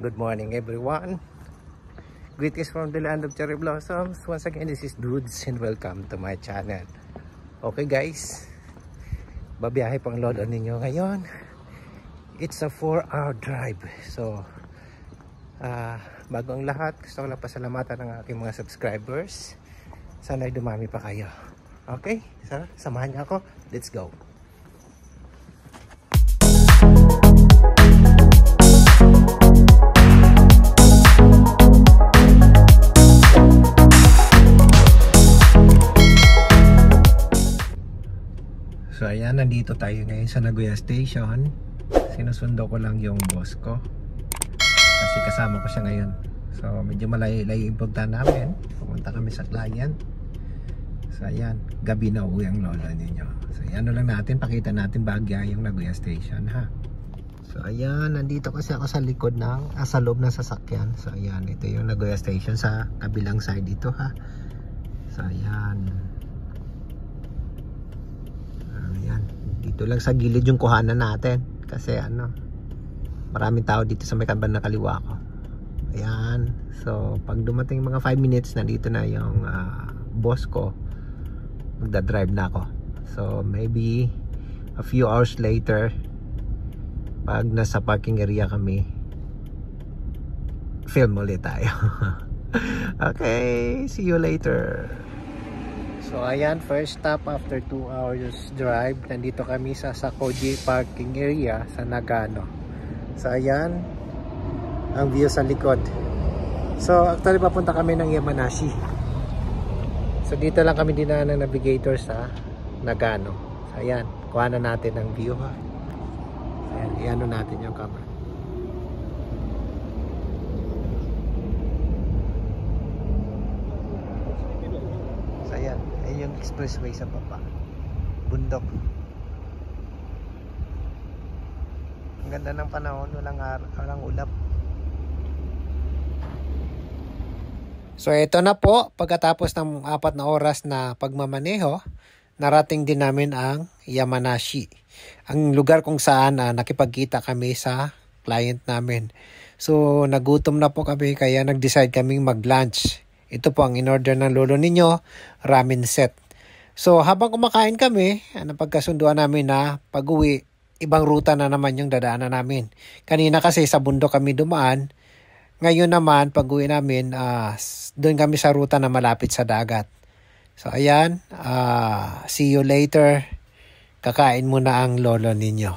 Good morning everyone. Greetings from the land of cherry blossoms. Once again, this is Dudes and welcome to my channel. Okay guys, babiyahe pang lolo ninyo ngayon. It's a 4-hour drive. So bago ang lahat, gusto ko lang pasalamatan ng aking mga subscribers. Sana'y dumami pa kayo. Okay, so samahan niyo ako. Let's go. So ayan, nandito tayo ngayon sa Nagoya Station. Sinusundo ko lang yung boss ko kasi kasama ko siya ngayon. So medyo malayo-layo yung punta namin. Pumunta kami sa client. So ayan, gabi na uwi ang lolo ninyo. So ayan lang natin, pakita natin bagya yung Nagoya Station ha. So ayan, nandito kasi ako sa likod ng sa loob ng sasakyan. So ayan, ito yung Nagoya Station sa kabilang side dito ha. So ayan. Ayan, dito lang sa gilid yung kuhanan natin kasi ano, maraming tao dito sa may kaban na kaliwa ko. Ayan, so pag dumating mga 5 minutes, nandito na yung boss ko, magdadrive na ako. So maybe a few hours later, pag nasa parking area kami, film ulit tayo. Okay, see you later. So ayan, first stop after 2 hours drive. Nandito kami sa Sakoji parking area sa Nagano. So ayan ang view sa likod. So actually papunta kami ng Yamanashi. So dito lang kami dinaan ng navigator sa Nagano. So ayan, kuha na natin ang view ha. Ayan, iano natin yung camera. So ayan, yung expressway sa baba, bundok. Ang ganda ng panahon, walang ulap. So ito na po, pagkatapos ng 4 na oras na pagmamaneho, narating din namin ang Yamanashi, ang lugar kung saan nakipagkita kami sa client namin. So nagutom na po kami, kaya nag-decide kaming mag-lunch. Ito po ang in-order ng lolo ninyo, ramen set. So habang kumakain kami, napagkasunduan namin na pag-uwi, ibang ruta na naman yung dadaanan namin. Kanina kasi sa bundok kami dumaan. Ngayon naman, pag-uwi namin, doon kami sa ruta na malapit sa dagat. So ayan, see you later. Kakain muna ang lolo ninyo.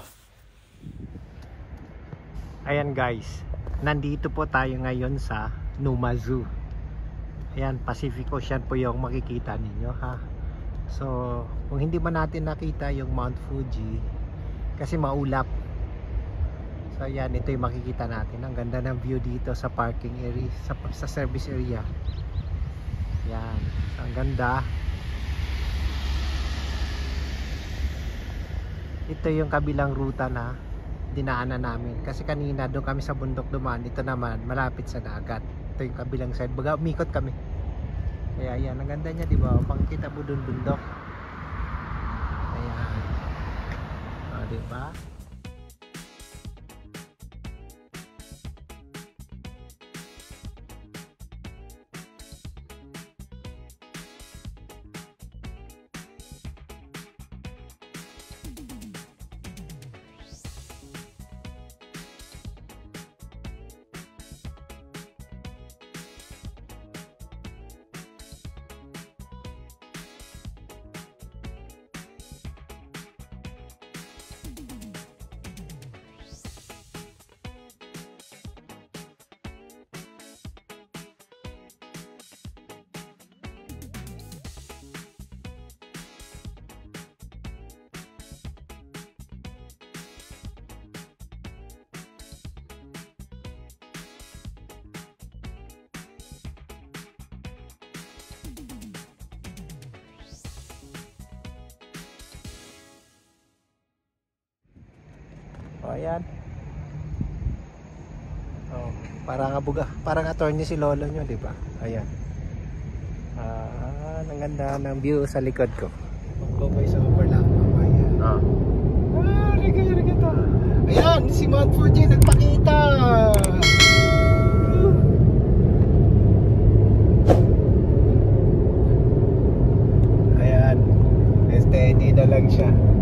Ayan guys, nandito po tayo ngayon sa Numa Zoo. Ayan, Pacific Ocean po yung makikita ninyo ha. So kung hindi man natin nakita yung Mount Fuji kasi maulap. So ayan, ito yung makikita natin. Ang ganda ng view dito sa parking area, sa service area. Ayan, ang ganda. Ito yung kabilang ruta na dinaanan namin. Kasi kanina doon kami sa bundok dumaan. Ito naman malapit sa dagat. Ito yung kabilang side. Baga umikot kami. Kaya ayan, ang ganda niya, diba? Pangkita mo doon bundok. Ayan. O, diba? O ayan. Oh, parang attorney si lolo nyo, di ba? Ayan. Ang ganda ng view sa likod ko. Go sa overlap. Ayan. Riga to. Ayan, si Mount Fuji nagpakita. siya.